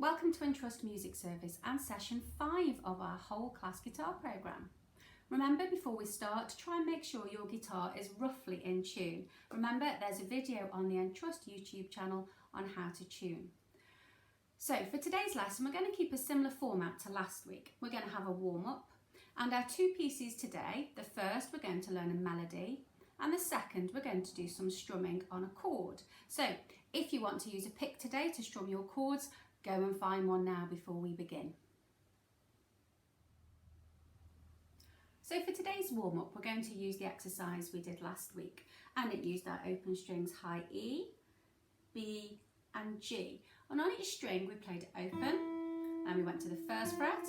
Welcome to Entrust Music Service and session 5 of our whole class guitar programme. Remember, before we start, to try and make sure your guitar is roughly in tune. Remember, there's a video on the Entrust YouTube channel on how to tune. So for today's lesson, we're going to keep a similar format to last week. We're going to have a warm-up, and our two pieces today, the first we're going to learn a melody, and the second we're going to do some strumming on a chord. So if you want to use a pick today to strum your chords, go and find one now before we begin. So for today's warm-up, we're going to use the exercise we did last week, and it used our open strings high E, B and G. And on each string we played open, and we went to the first fret,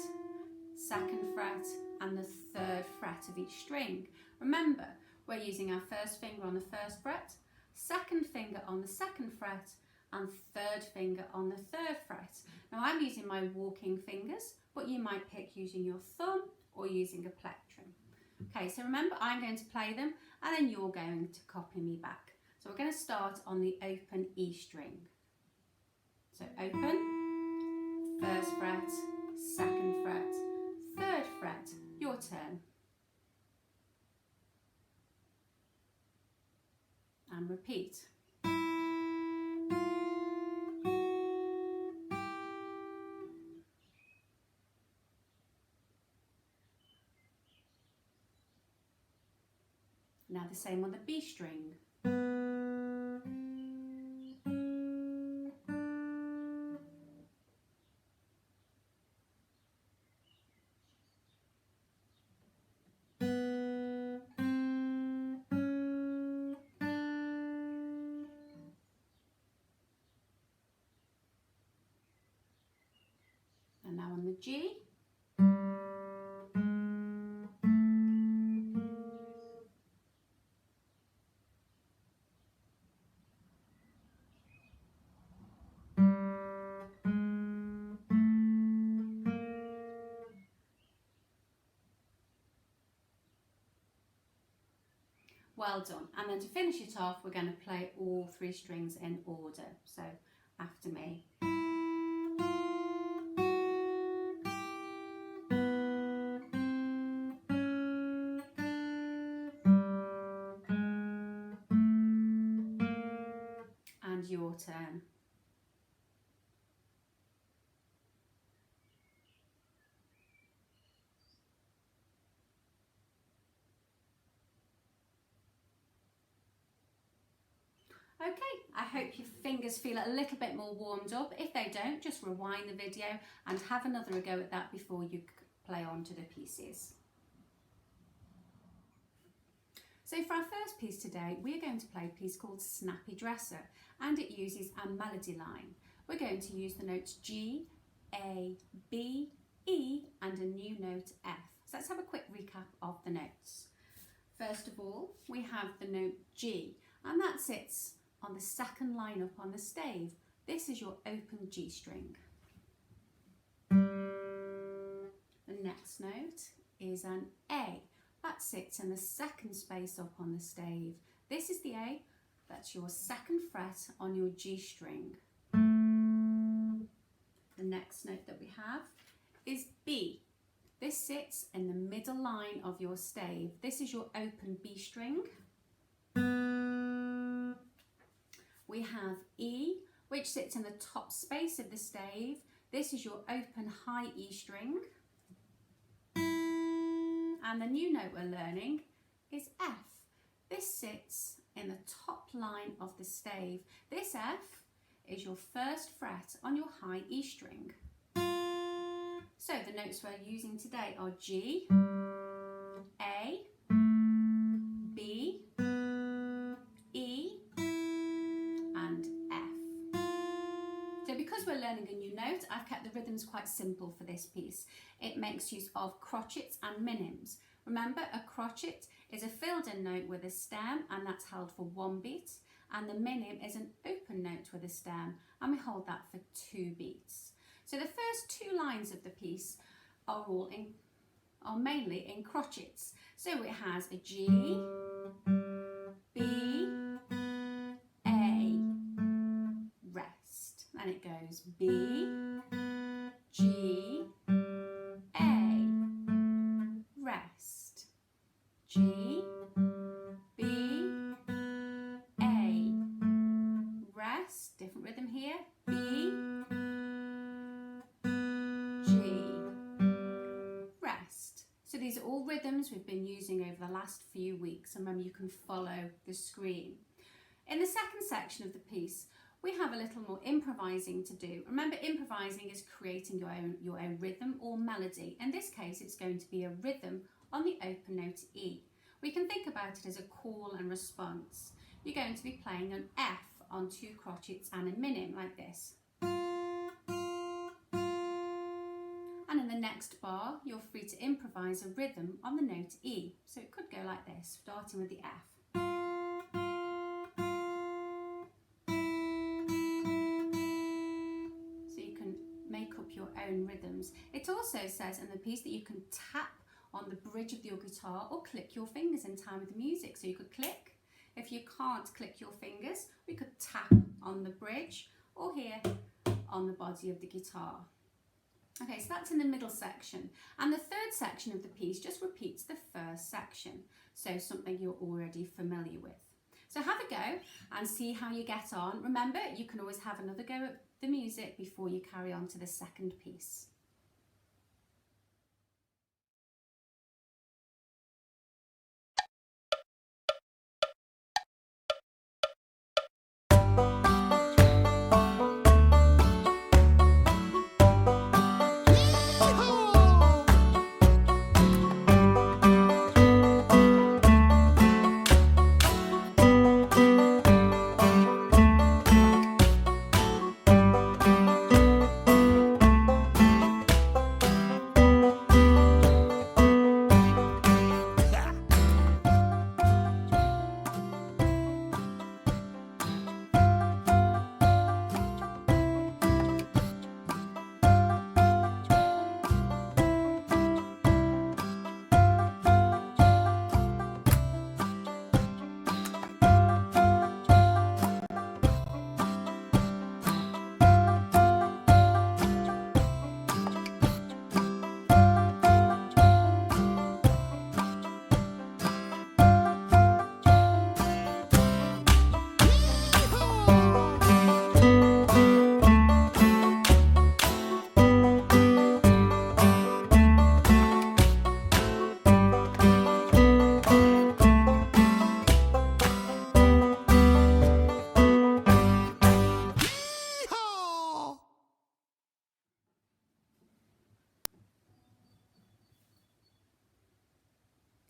second fret and the third fret of each string. Remember, we're using our first finger on the first fret, second finger on the second fret and third finger on the third fret. Now I'm using my walking fingers, but you might pick using your thumb or using a plectrum. Okay, so remember, I'm going to play them and then you're going to copy me back. So we're going to start on the open E string. So open, first fret, second fret, third fret, your turn. And repeat. Now the same on the B string. And now on the G. Well done. And then to finish it off, we're going to play all three strings in order. So after me. And your turn. Okay, I hope your fingers feel a little bit more warmed up. If they don't, just rewind the video and have another go at that before you play on to the pieces. So for our first piece today, we're going to play a piece called Snappy Dresser, and it uses a melody line. We're going to use the notes G, A, B, E and a new note F. So let's have a quick recap of the notes. First of all, we have the note G, and that sits on the second line up on the stave. This is your open G string. The next note is an A. That sits in the second space up on the stave. This is the A. That's your second fret on your G string. The next note that we have is B. This sits in the middle line of your stave. This is your open B string. We have E, which sits in the top space of the stave. This is your open high E string. And the new note we're learning is F. This sits in the top line of the stave. This F is your first fret on your high E string. So the notes we're using today are G, A, B, E, and F. So because we're learning a new note, I've kept the rhythms quite simple for this piece. It makes use of crotchets and minims. Remember, a crotchet is a filled-in note with a stem, and that's held for 1 beat, and the minim is an open note with a stem, and we hold that for 2 beats. So the first 2 lines of the piece are mainly in crotchets. So it has a G, B, A, rest, and it goes B, rhythms we've been using over the last few weeks, and remember you can follow the screen. In the second section of the piece, we have a little more improvising to do. Remember, improvising is creating your own rhythm or melody. In this case, it's going to be a rhythm on the open note E. We can think about it as a call and response. You're going to be playing an F on 2 crotchets and a minim like this. And in the next bar, you're free to improvise a rhythm on the note E. So it could go like this, starting with the F. So you can make up your own rhythms. It also says in the piece that you can tap on the bridge of your guitar or click your fingers in time with the music. So you could click. If you can't click your fingers, we could tap on the bridge or here on the body of the guitar. Okay, so that's in the middle section. And the third section of the piece just repeats the first section. So something you're already familiar with. So have a go and see how you get on. Remember, you can always have another go at the music before you carry on to the second piece.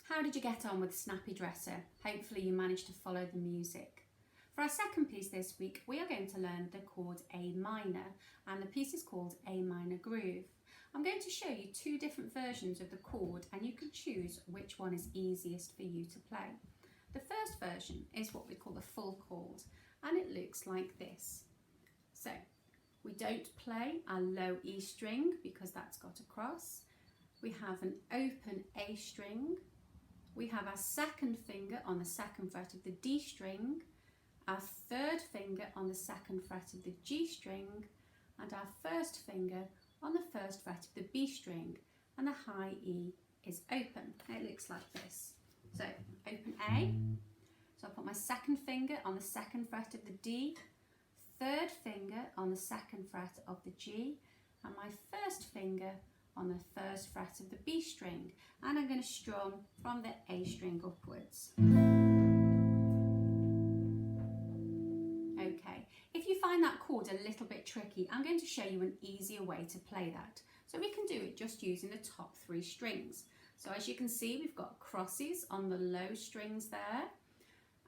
How did you get on with Snappy Dresser? Hopefully you managed to follow the music. For our second piece this week, we are going to learn the chord A minor, and the piece is called A minor groove. I'm going to show you 2 different versions of the chord, and you can choose which one is easiest for you to play. The first version is what we call the full chord, and it looks like this. So we don't play our low E string because that's got a cross. We have an open A string. We have our second finger on the 2nd fret of the D string, our 3rd finger on the 2nd fret of the G string, and our 1st finger on the 1st fret of the B string, and the high E is open. It looks like this. So open A, so I'll put my 2nd finger on the 2nd fret of the D, 3rd finger on the 2nd fret of the G, and my 1st finger on the 1st fret of the B string, and I'm going to strum from the A string upwards. Okay, if you find that chord a little bit tricky, I'm going to show you an easier way to play that. So we can do it just using the top 3 strings. So as you can see, we've got crosses on the low strings there,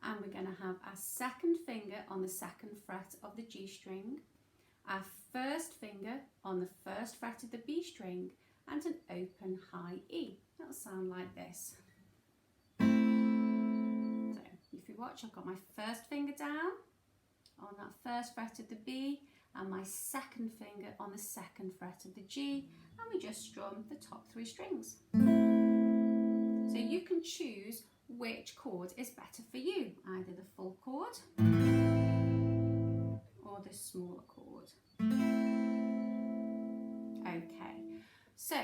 and we're going to have our 2nd finger on the 2nd fret of the G string, our 1st finger on the 1st fret of the B string, and an open high E. That'll sound like this. So if you watch, I've got my 1st finger down on that 1st fret of the B, and my 2nd finger on the 2nd fret of the G, and we just strum the top 3 strings. So you can choose which chord is better for you, either the full chord or the smaller chord. Okay, so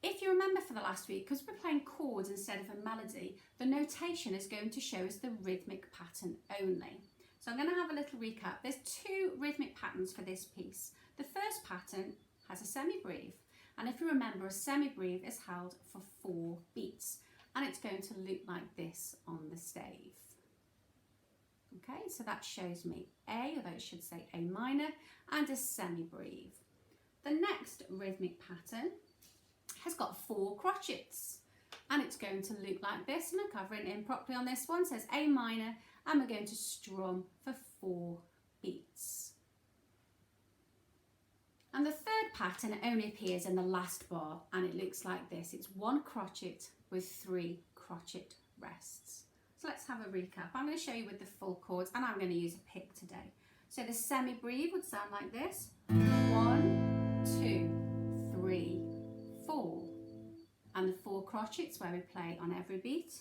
if you remember for the last week, because we're playing chords instead of a melody, the notation is going to show us the rhythmic pattern only. So I'm going to have a little recap. There's 2 rhythmic patterns for this piece. The first pattern has a semi-breve, and if you remember, a semi-breve is held for 4 beats. and it's going to look like this on the stave. Okay, so that shows me A, although it should say A minor, and a semi-breve. The next rhythmic pattern has got 4 crotchets, and it's going to look like this, and I'm covering in properly on this one. It says A minor, and we're going to strum for 4 beats. And the third pattern only appears in the last bar, and it looks like this. It's 1 crotchet with 3 crotchet rests. So let's have a recap. I'm going to show you with the full chords, and I'm going to use a pick today. So the semi-breve would sound like this. 1, 2, 3, 4. And the 4 crotchets where we play on every beat.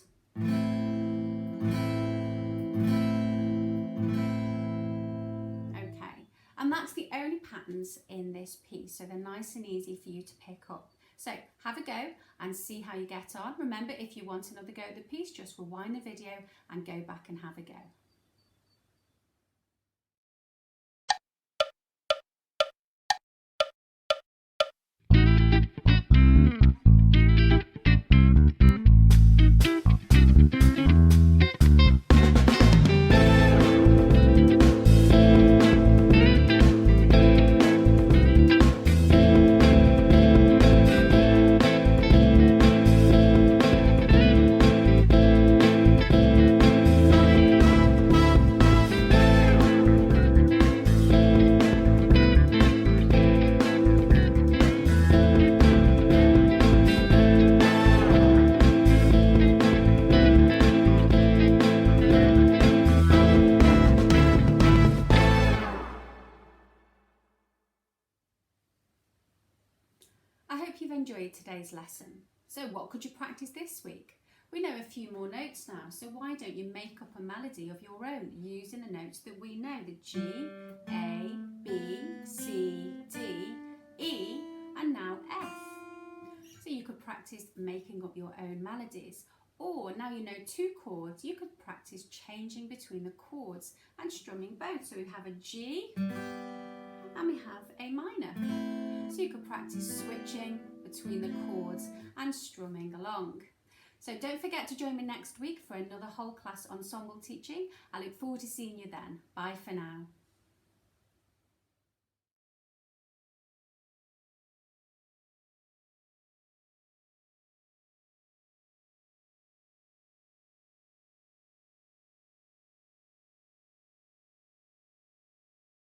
Okay, and that's the only patterns in this piece, so they're nice and easy for you to pick up. So have a go and see how you get on. Remember, if you want another go at the piece, just rewind the video and go back and have a go. I hope you've enjoyed today's lesson. So what could you practice this week? We know a few more notes now, so why don't you make up a melody of your own using the notes that we know, the G, A, B, C, D, E, and now F. So you could practice making up your own melodies. Or now you know 2 chords, you could practice changing between the chords and strumming both. So we have a G and we have a minor. So you could practice switching between the chords and strumming along. So don't forget to join me next week for another whole class ensemble teaching. I look forward to seeing you then. Bye for now.